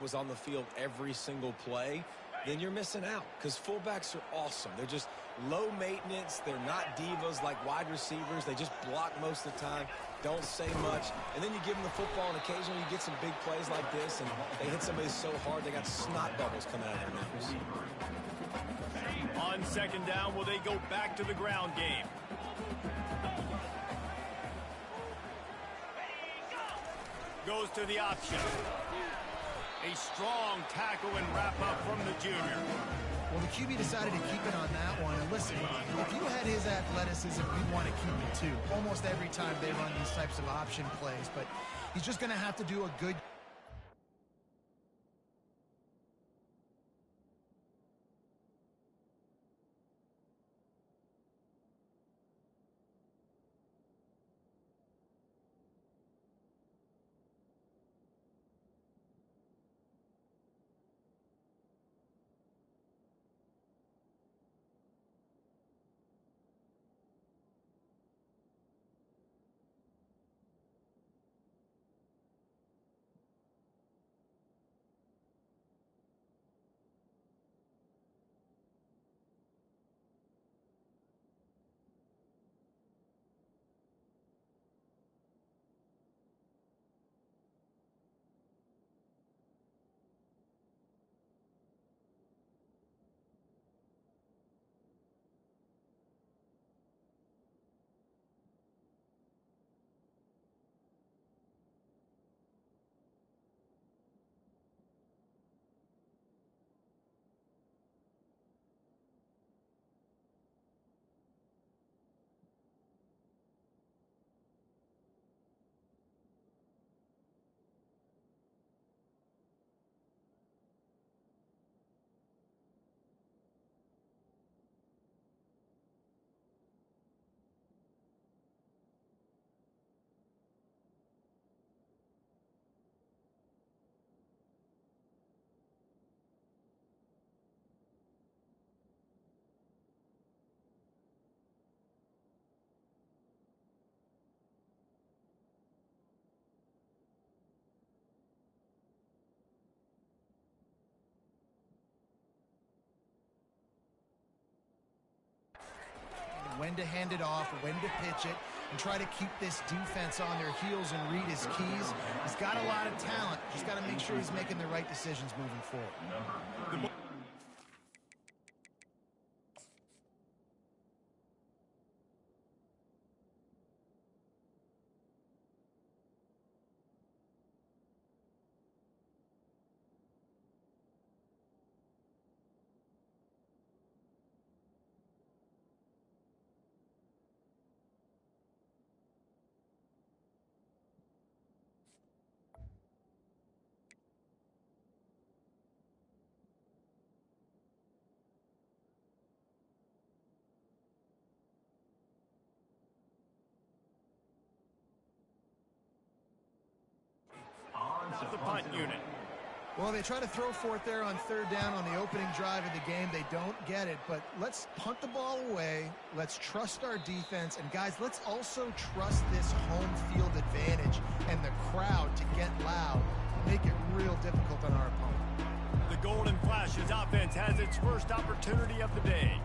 was on the field every single play, then you're missing out because fullbacks are awesome. They're just low maintenance. They're not divas like wide receivers. They just block most of the time, don't say much. And then you give them the football, and occasionally you get some big plays like this, and they hit somebody so hard they got snot bubbles coming out of their nose. On second down, will they go back to the ground game? Goes to the option. A strong tackle and wrap-up from the junior. Well, the QB decided to keep it on that one. And listen, if you had his athleticism, you'd want to keep it too. Almost every time they run these types of option plays. But he's just going to have to do a good when to hand it off, when to pitch it, and try to keep this defense on their heels and read his keys. He's got a lot of talent. Just got to make sure he's making the right decisions moving forward. The punt unit. Well, they try to throw for it there on third down on the opening drive of the game. They don't get it, but let's punt the ball away. Let's trust our defense. And, guys, let's also trust this home field advantage and the crowd to get loud and make it real difficult on our opponent. The Golden Flashes offense has its first opportunity of the day.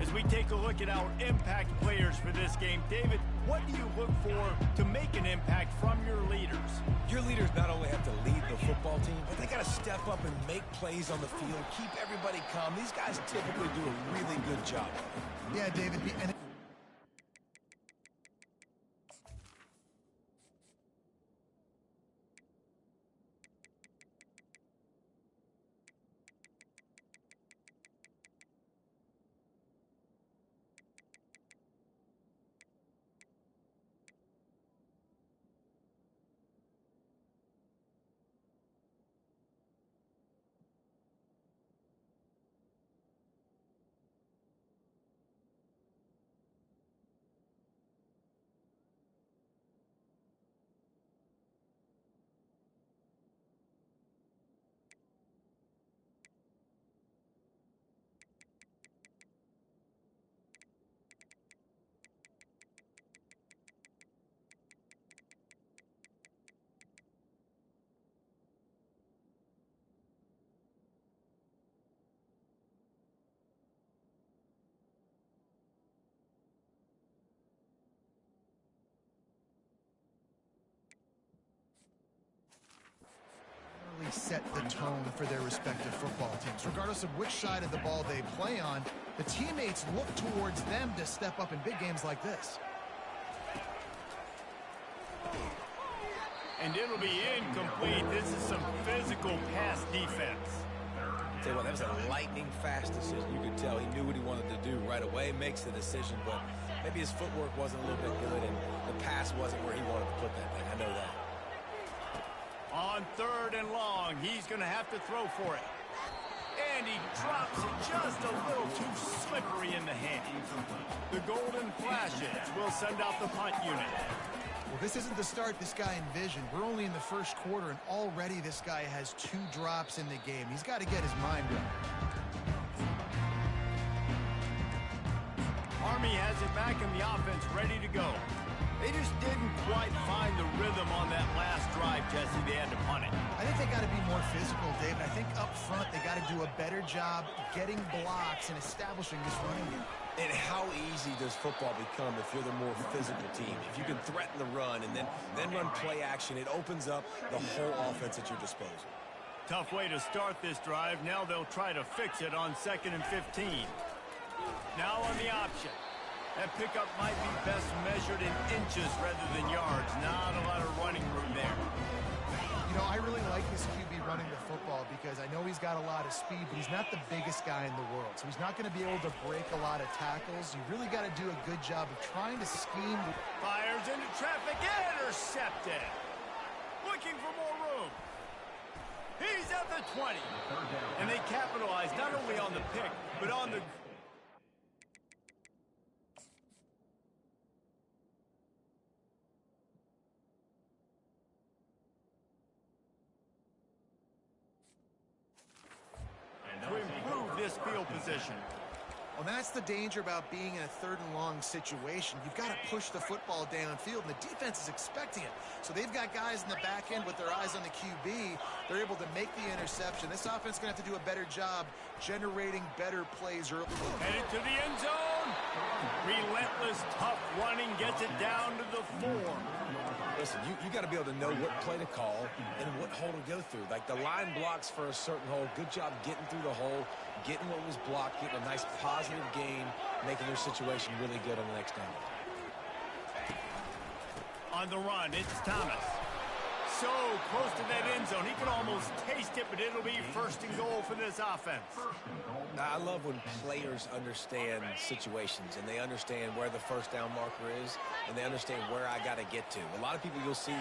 As we take a look at our impact players for this game, David, what do you look for to make an impact from your leaders? Your leaders not only have to lead the football team, but they got to step up and make plays on the field, keep everybody calm. These guys typically do a really good job. Yeah, David. And to set the tone for their respective football teams. Regardless of which side of the ball they play on, the teammates look towards them to step up in big games like this. And it'll be incomplete. This is some physical pass defense. Tell you what, that was a lightning-fast decision. You could tell he knew what he wanted to do right away, makes the decision, but maybe his footwork wasn't a little bit good, and the pass wasn't where he wanted to put that thing. I know that. On 3rd and long, he's going to have to throw for it. And he drops it just a little too slippery in the hand. The golden flashes will send out the punt unit. Well, this isn't the start this guy envisioned. We're only in the first quarter, and already this guy has 2 drops in the game. He's got to get his mind right. Army has it back in the offense, ready to go. They just didn't quite find the rhythm on that last drive, Jesse. They had to punt it. I think they got to be more physical, David. I think up front they got to do a better job getting blocks and establishing this running game. And how easy does football become if you're the more physical team? If you can threaten the run and then run play action, it opens up the whole offense at your disposal. Tough way to start this drive. Now they'll try to fix it on 2nd and 15. Now on the option. That pickup might be best measured in inches rather than yards. Not a lot of running room there. You know, I really like this QB running the football because I know he's got a lot of speed, but he's not the biggest guy in the world. So he's not going to be able to break a lot of tackles. You really got to do a good job of trying to scheme. Fires into traffic, intercepted. Looking for more room. He's at the 20. And they capitalize not only on the pick, but on the... to improve this field position. Well, that's the danger about being in a 3rd and long situation. You've got to push the football downfield, and the defense is expecting it. So they've got guys in the back end with their eyes on the QB. They're able to make the interception. This offense is going to have to do a better job generating better plays early. Headed to the end zone. Relentless, tough running gets it down to the 4. Listen, you got to be able to know what play to call and what hole to go through. Like the line blocks for a certain hole. Good job getting through the hole, getting what was blocked, getting a nice positive gain, making their situation really good on the next down. On the run, it's Thomas. So close to that end zone. He could almost taste it, but it'll be 1st and goal for this offense. I love when players understand situations and they understand where the 1st down marker is and they understand where I got to get to. A lot of people you'll see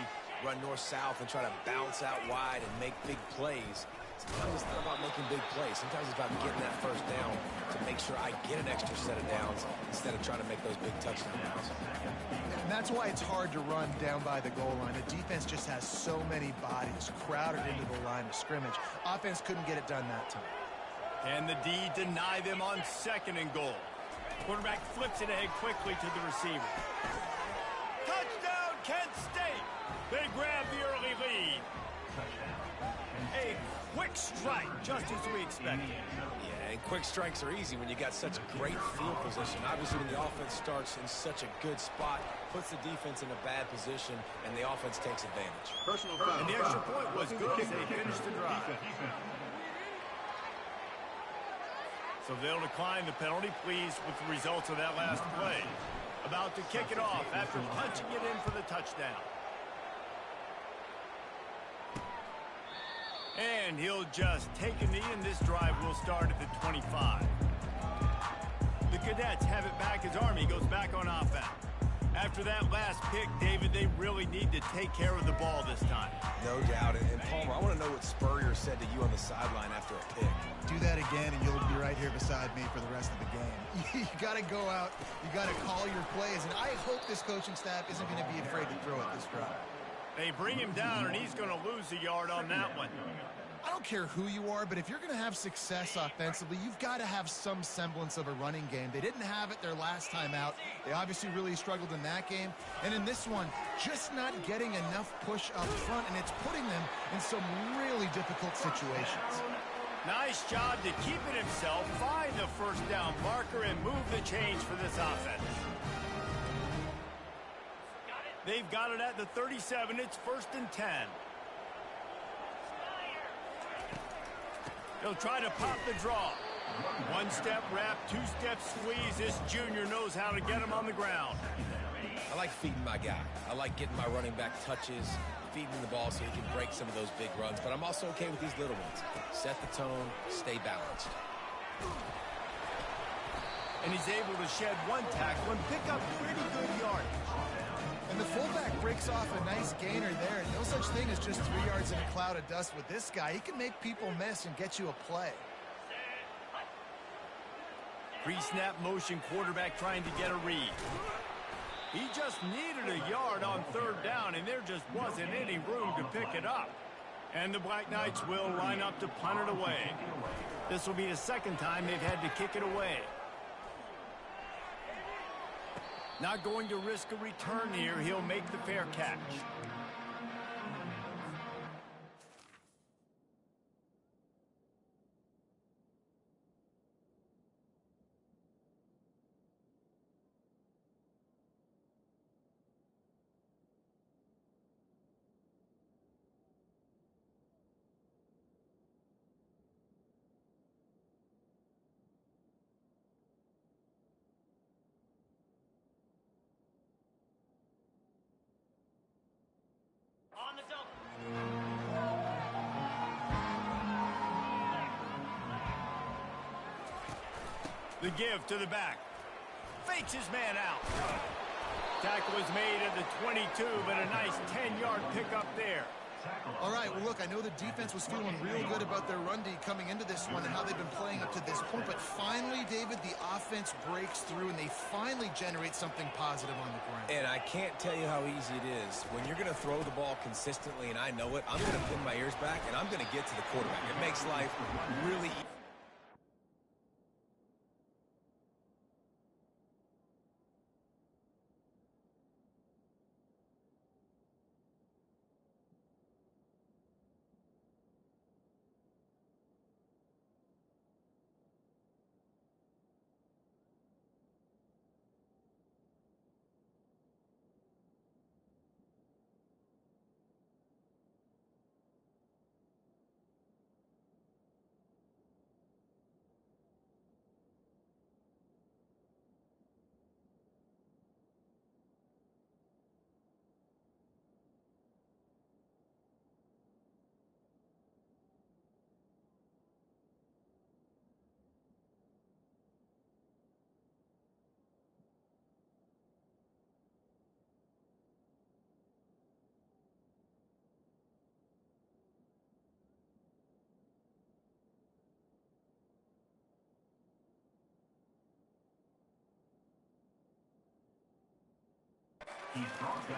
run north-south and try to bounce out wide and make big plays. Sometimes it's not about making big plays. Sometimes it's about getting that 1st down to make sure I get an extra set of downs instead of trying to make those big touchdown downs. And that's why it's hard to run down by the goal line. The defense just has so many bodies crowded into the line of scrimmage. Offense couldn't get it done that time. And the D deny them on 2nd and goal. Quarterback flips it ahead quickly to the receiver. Touchdown, Kent State! They grab the early lead. A quick strike, just as we expected. Yeah, and quick strikes are easy when you got such great field position. Obviously, when the offense starts in such a good spot, puts the defense in a bad position, and the offense takes advantage. Personal foul. And the extra point was good as they finished the drive. So they'll decline the penalty, pleased with the results of that last play. About to kick it off after punching it in for the touchdown. And he'll just take a knee, and this drive will start at the 25. The Cadets have it back as Army goes back on offense. After that last pick, David, they really need to take care of the ball this time. No doubt. And Palmer, I want to know what Spurrier said to you on the sideline after a pick. Do that again, and you'll be right here beside me for the rest of the game. You got to go out. You got to call your plays. And I hope this coaching staff isn't going to be afraid to throw it this drive. They bring him down, and he's going to lose a yard on that one. I don't care who you are, but if you're going to have success offensively, you've got to have some semblance of a running game. They didn't have it their last time out. They obviously really struggled in that game. And in this one, just not getting enough push up front, and it's putting them in some really difficult situations. Nice job to keep it himself, find the 1st down marker, and move the chains for this offense. They've got it at the 37. It's 1st and 10. He'll try to pop the draw. One-step wrap, two-step squeeze. This junior knows how to get him on the ground. I like feeding my guy. I like getting my running back touches, feeding the ball so he can break some of those big runs. But I'm also okay with these little ones. Set the tone, stay balanced. And he's able to shed one tackle and pick up pretty good yardage. And the fullback breaks off a nice gainer there. No such thing as just 3 yards in a cloud of dust with this guy. He can make people miss and get you a play. Pre-snap motion, quarterback trying to get a read. He just needed a yard on third down, and there just wasn't any room to pick it up. And the Black Knights will line up to punt it away. This will be the second time they've had to kick it away. Not going to risk a return here. He'll make the fair catch. The give to the back. Fakes his man out. Tackle is made at the 22, but a nice 10-yard pickup there. All right, well, look, I know the defense was feeling real good about their run D coming into this one and how they've been playing up to this point, but finally, David, the offense breaks through and they finally generate something positive on the ground. And I can't tell you how easy it is. When you're going to throw the ball consistently, and I know it, I'm going to pin my ears back, and I'm going to get to the quarterback. It makes life really easy.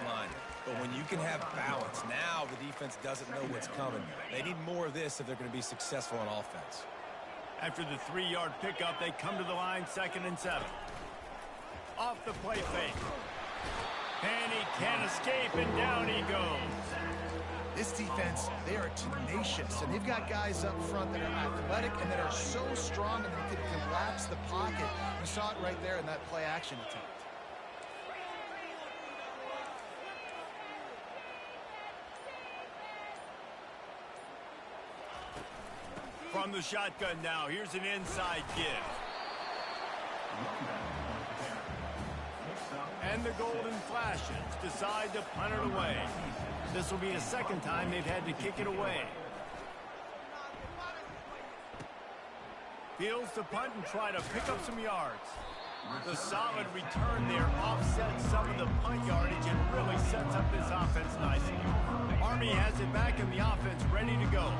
Line. But when you can have balance, now the defense doesn't know what's coming. They need more of this if they're going to be successful on offense. After the 3-yard pickup, they come to the line, 2nd and 7. Off the play fake. And he can't escape, and down he goes. This defense, they are tenacious, and they've got guys up front that are athletic and that are so strong and they can collapse the pocket. You saw it right there in that play action attempt. From the shotgun now, here's an inside give. And the Golden Flashes decide to punt it away. This will be the second time they've had to kick it away. Fields to punt and try to pick up some yards. The solid return there offsets some of the punt yardage and really sets up this offense nicely. Army has it back in the offense, ready to go.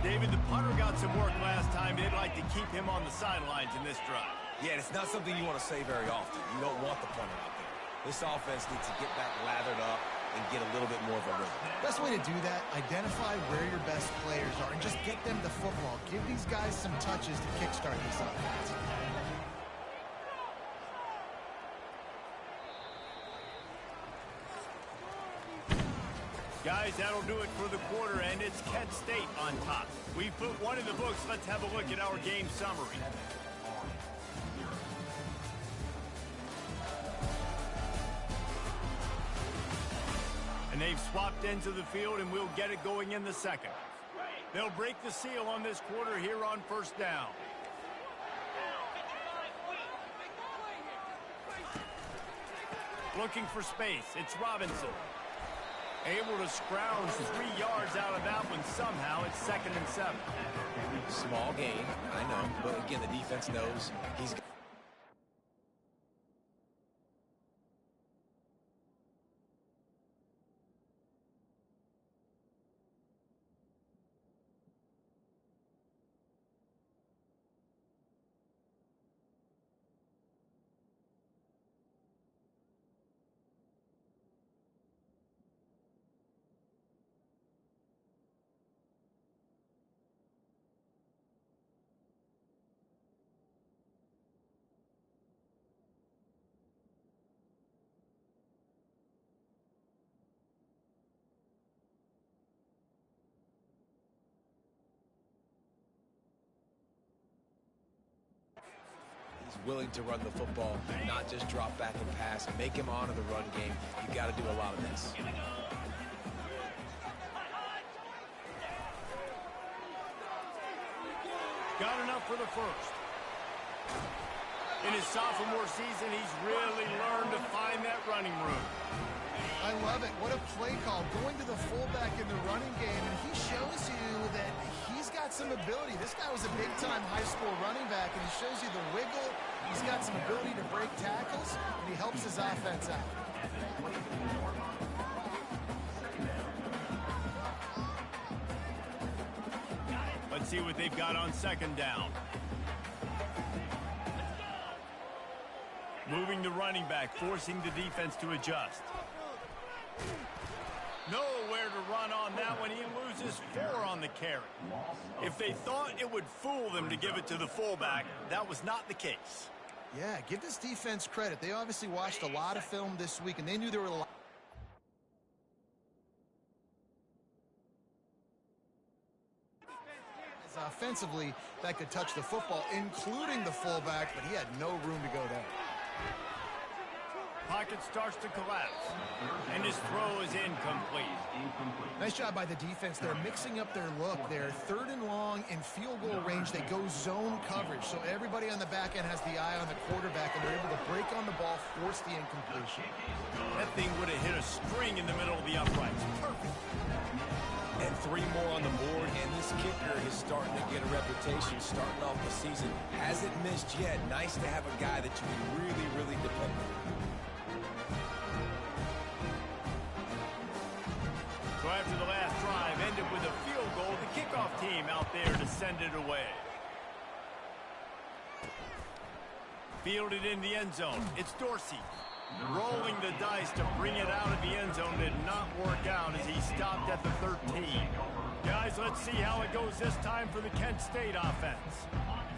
David, the punter got some work last time. They'd like to keep him on the sidelines in this drive. Yeah, it's not something you want to say very often. You don't want the punter out there. This offense needs to get back lathered up and get a little bit more of a rhythm. Best way to do that, identify where your best players are and just get them the football. Give these guys some touches to kickstart this offense. Guys, that'll do it for the quarter, and it's Kent State on top. We put one in the books. Let's have a look at our game summary. And they've swapped ends of the field, and we'll get it going in the second. They'll break the seal on this quarter here on first down. Looking for space. It's Robinson. Able to scrounge 3 yards out of that one somehow. It's 2nd and 7. Small gain, I know. But again, the defense knows he's... willing to run the football, not just drop back and pass, make him honor the run game. You got to do a lot of this. Got enough for the first. In his sophomore season, he's really learned to find that running room. I love it. What a play call. Going to the fullback in the running game, and he shows you that he's got some ability. This guy was a big-time high school running back, and he shows you the wiggle. He's got some ability to break tackles, and he helps his offense out. Let's see what they've got on 2nd down. Moving the running back, forcing the defense to adjust. Nowhere to run on that one. He loses 4 on the carry. If they thought it would fool them to give it to the fullback, that was not the case. Yeah, give this defense credit. They obviously watched a lot of film this week, and they knew there were a lot. Offensively, that could touch the football, including the fullback, but he had no room to go there. Pocket starts to collapse, and his throw is incomplete. Nice job by the defense. They're mixing up their look. They're 3rd and long in field goal range. They go zone coverage, so everybody on the back end has the eye on the quarterback, and they're able to break on the ball, force the incompletion. That thing would have hit a string in the middle of the uprights. Perfect. And 3 more on the board, and this kicker is starting to get a reputation starting off the season. Hasn't missed yet. Nice to have a guy that you can really, really depend on. So after the last drive ended with a field goal, the kickoff team out there to send it away. Fielded in the end zone. It's Dorsey. Rolling the dice to bring it out of the end zone did not work out as he stopped at the 13. Guys, let's see how it goes this time for the Kent State offense.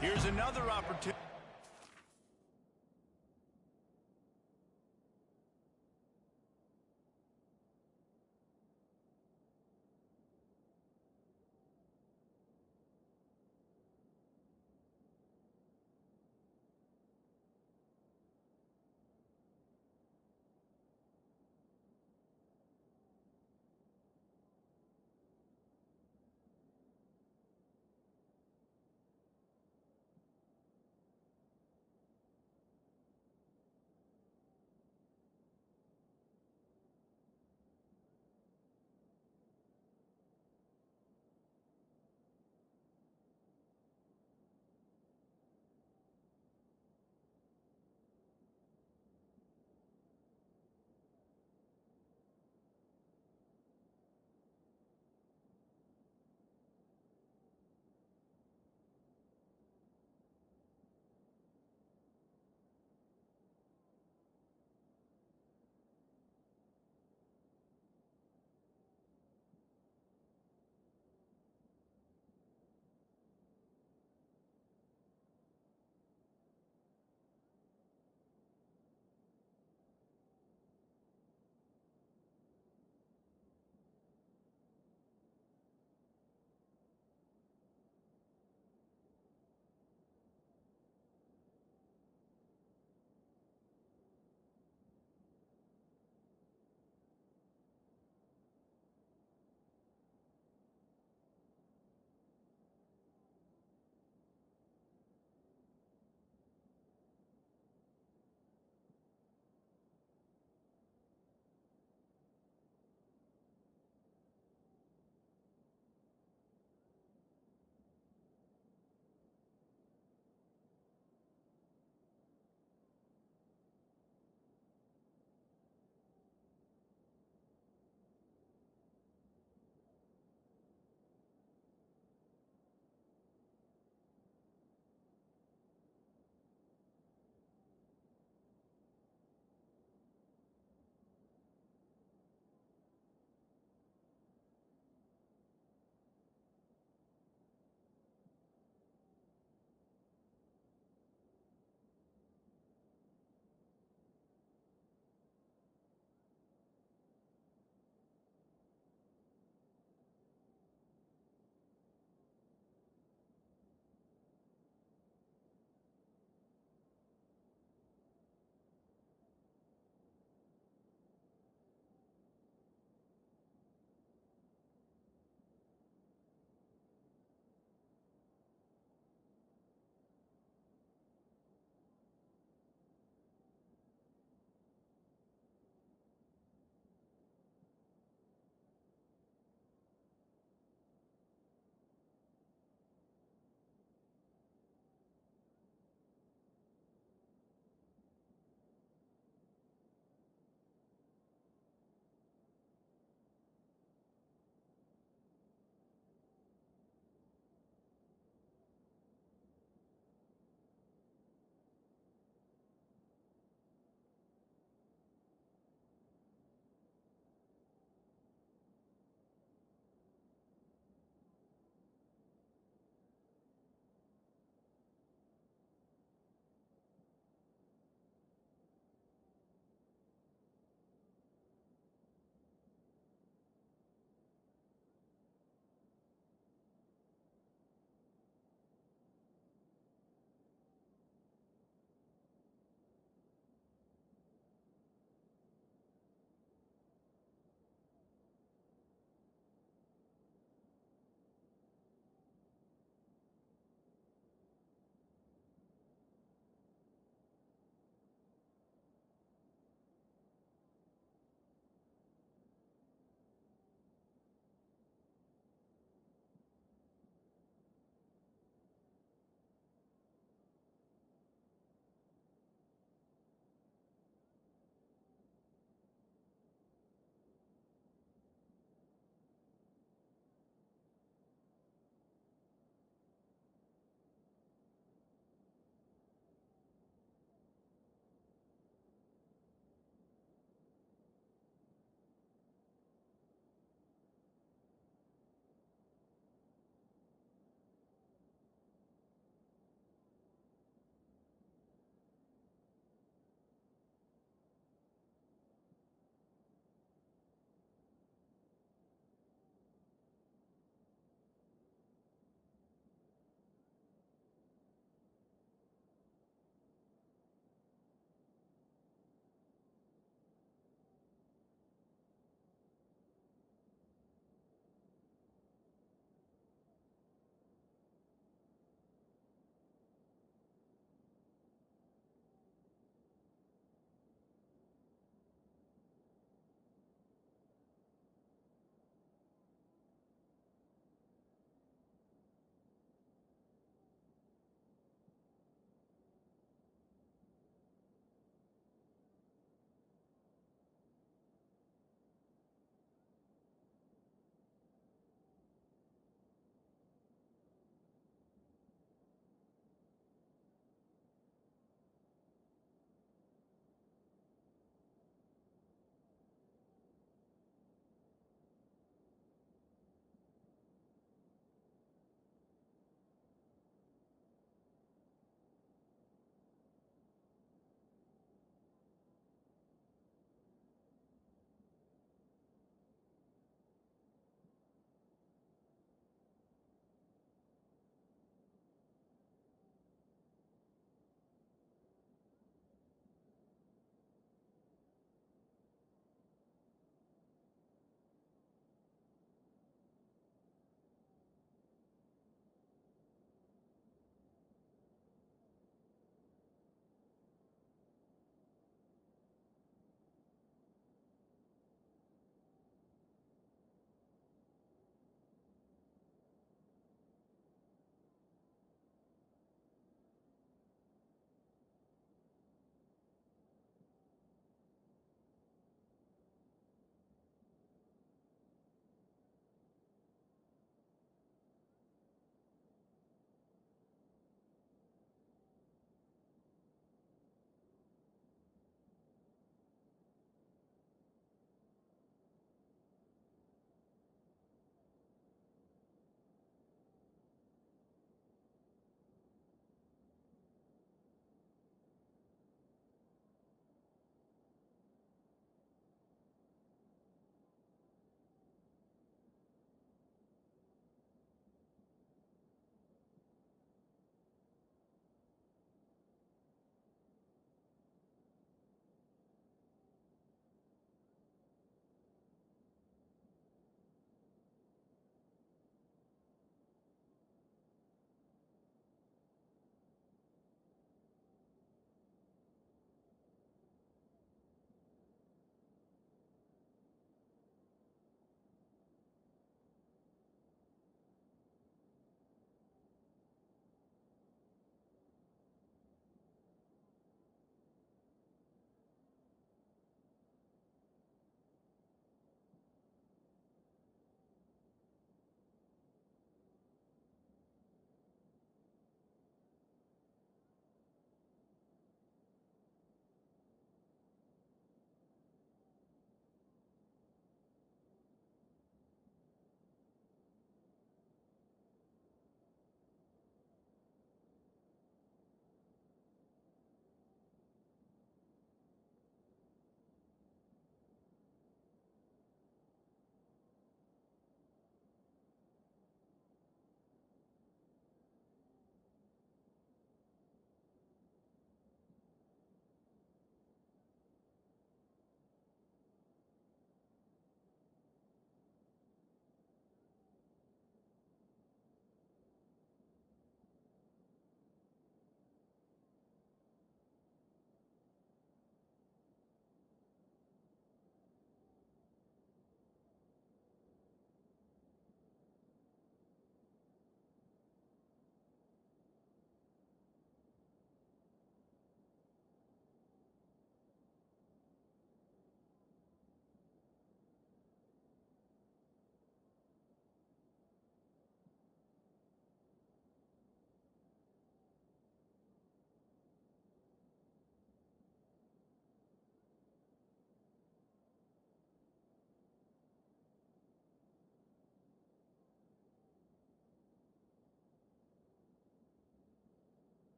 Here's another opportunity.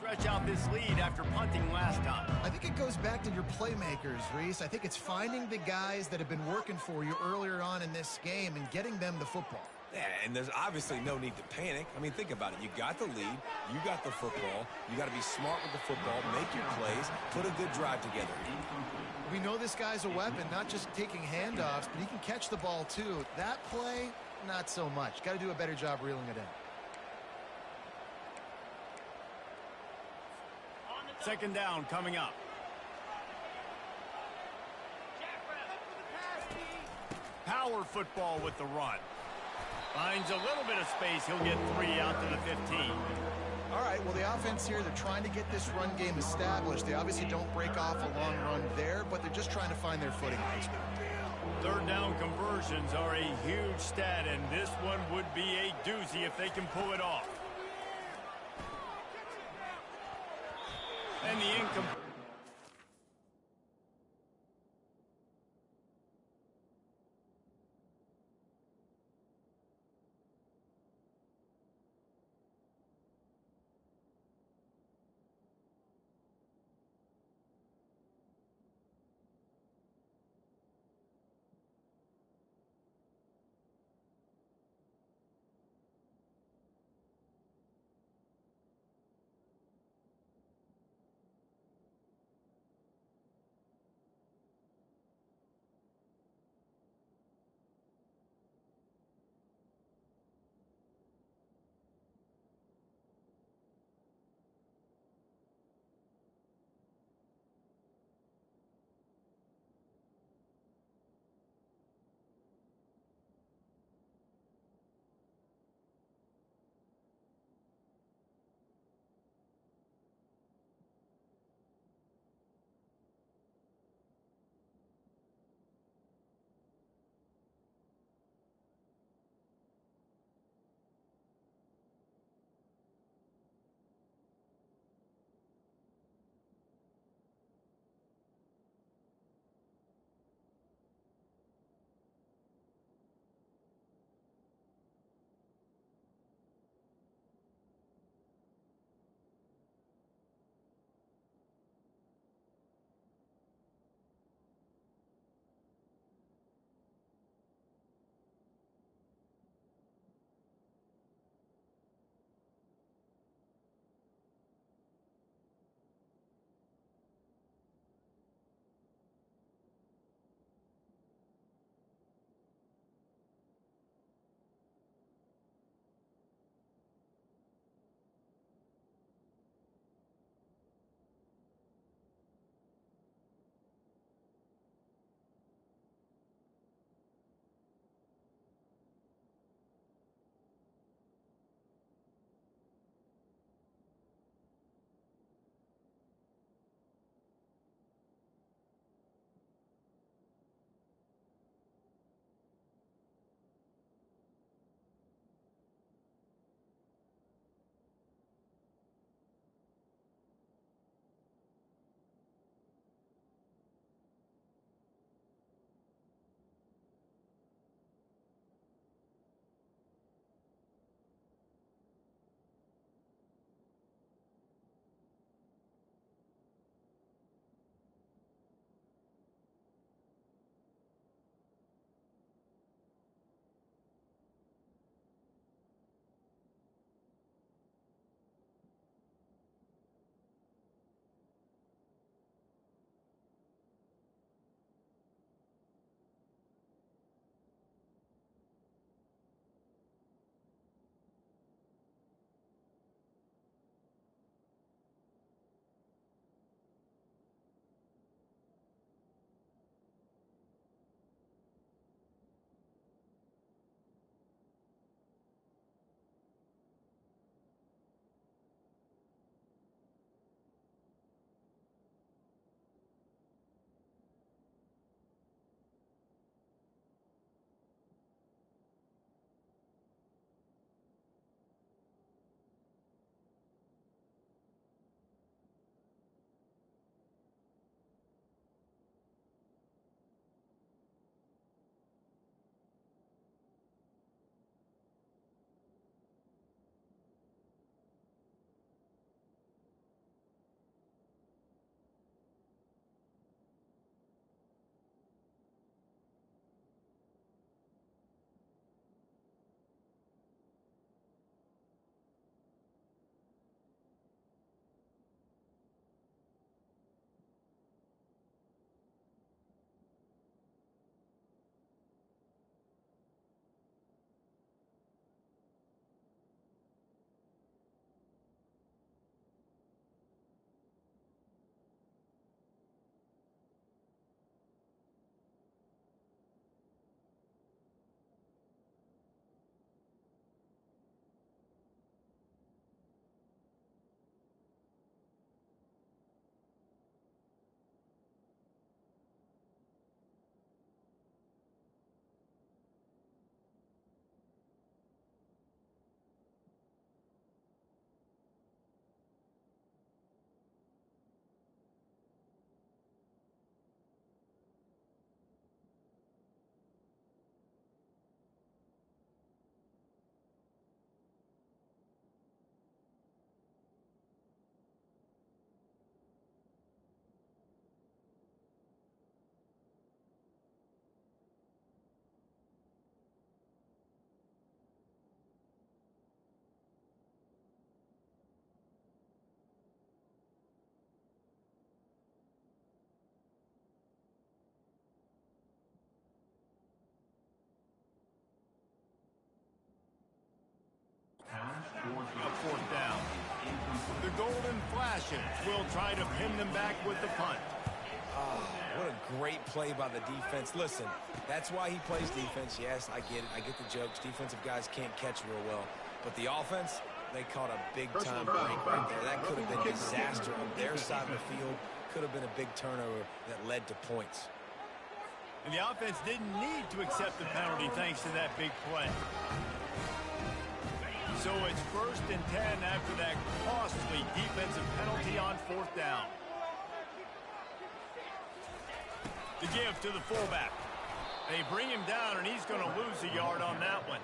stretch out this lead after punting last time? I think it goes back to your playmakers, Reese. I think it's finding the guys that have been working for you earlier on in this game and getting them the football. Yeah, and there's obviously no need to panic. I mean, think about it. You got the lead. You got the football. You got to be smart with the football, make your plays, put a good drive together. We know this guy's a weapon, not just taking handoffs, but he can catch the ball too. That play, not so much. Got to do a better job reeling it in. Second down coming up. Power football with the run. Finds a little bit of space. He'll get 3 out to the 15. All right, well, the offense here, they're trying to get this run game established. They obviously don't break off a long run there, but they're just trying to find their footing. Third down conversions are a huge stat, and this one would be a doozy if they can pull it off. And the incomplete. The golden flashes will try to pin them back with the punt. What a great play by the defense. Listen, that's why he plays defense. Yes, I get it. I get the jokes. Defensive guys can't catch real well. But the offense, they caught a big-time break right there. That could have been disaster on their side of the field. Could have been a big turnover that led to points. And the offense didn't need to accept the penalty thanks to that big play. So it's 1st and 10 after that costly defensive penalty on 4th down. The give to the fullback. They bring him down, and he's going to lose a yard on that one.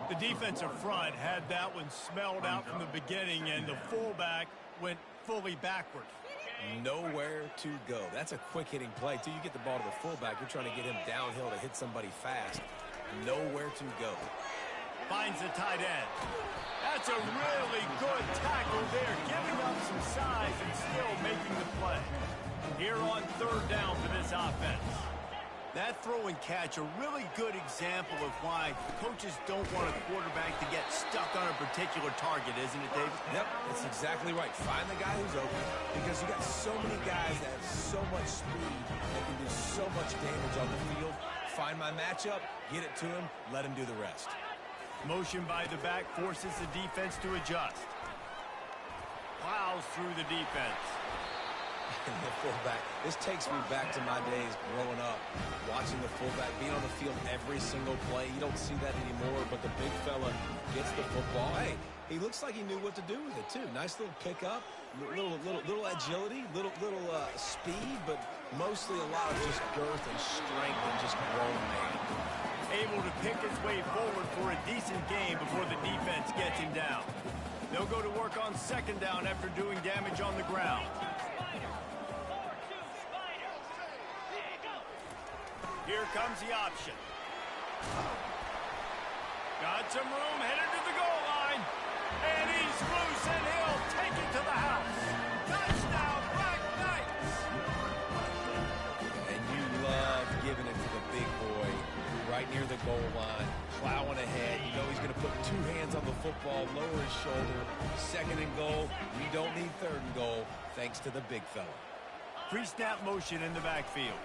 The defensive front had that one smelled out from the beginning, and the fullback went fully backward. Nowhere to go. That's a quick-hitting play. Till you get the ball to the fullback, you're trying to get him downhill to hit somebody fast. Nowhere to go. Finds the tight end. That's a really good tackle there, giving up some size and still making the play. Here on 3rd down for this offense. That throw and catch, a really good example of why coaches don't want a quarterback to get stuck on a particular target, isn't it, David? Yep, that's exactly right. Find the guy who's open, because you got so many guys that have so much speed that can do so much damage on the field. Find my matchup, get it to him, let him do the rest. Motion by the back forces the defense to adjust. Plows through the defense. And the fullback, this takes me back to my days growing up, watching the fullback being on the field every single play. You don't see that anymore, but the big fella gets the football. Hey, he looks like he knew what to do with it, too. Nice little pickup, little agility, little speed, but mostly a lot of just girth and strength and just grown man. Able to pick his way forward for a decent game before the defense gets him down. They'll go to work on 2nd down after doing damage on the ground. Here comes the option. Got some room, headed to the goal line. And he's loose, and he'll take it to the house. Touchdown, Black Knights! And you love giving it to the big boy right near the goal line, plowing ahead. You know he's going to put 2 hands on the football, lower his shoulder. 2nd and goal. You don't need 3rd and goal, thanks to the big fella. Pre-snap motion in the backfield.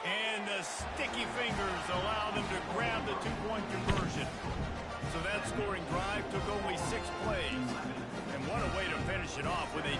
And the sticky fingers allow them to grab the 2-point conversion. So that scoring drive took only 6 plays. And what a way to finish it off with a...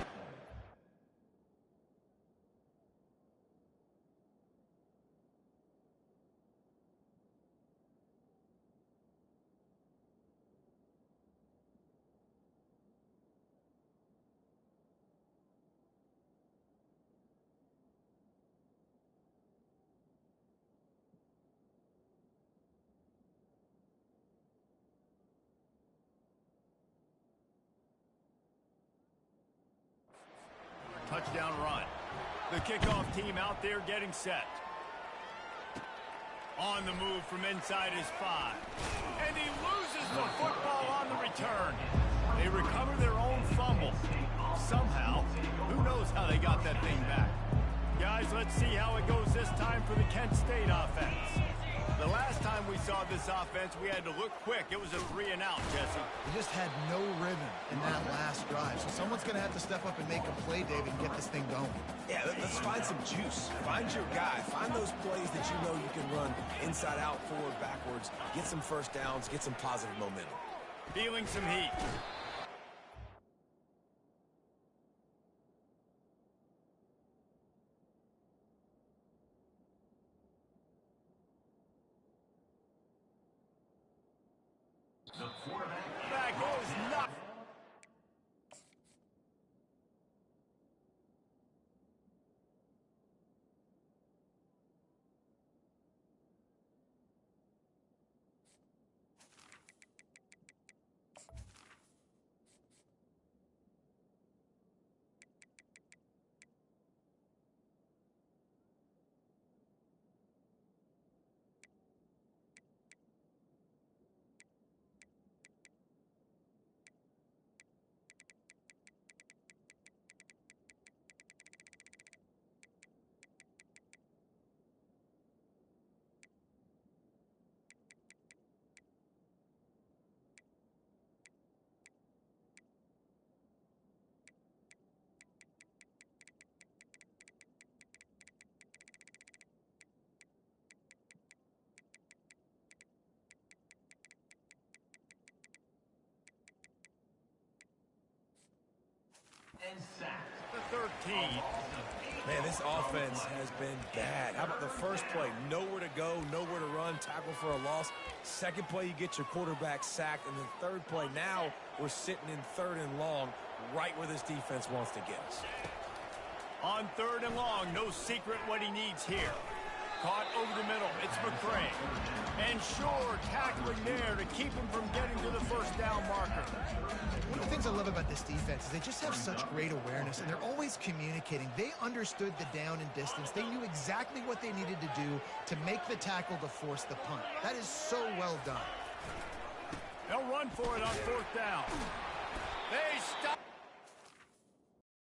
touchdown run. The kickoff team out there getting set. On the move from inside his 5. And he loses the football on the return. They recover their own fumble. Somehow, who knows how they got that thing back. Guys, let's see how it goes this time for the Kent State offense. The last time we saw this offense, we had to look quick. It was a 3-and-out, Jesse. They just had no rhythm in that last drive. So someone's going to have to step up and make a play, David, and get this thing going. Yeah, let's find some juice. Find your guy. Find those plays that you know you can run inside out, forward, backwards. Get some 1st downs. Get some positive momentum. Feeling some heat. That goes not. The 13. Man, this offense has been bad. How about the first play? Nowhere to go, nowhere to run, tackle for a loss. Second play, you get your quarterback sacked. And then third play, now we're sitting in 3rd and long, right where this defense wants to get us. On 3rd and long, no secret what he needs here. Caught over the middle. It's McCray. And sure, tackling there to keep him from getting to the first down marker. One of the things I love about this defense is they just have such great awareness, and they're always communicating. They understood the down and distance. They knew exactly what they needed to do to make the tackle to force the punt. That is so well done. They'll run for it on 4th down. They stop.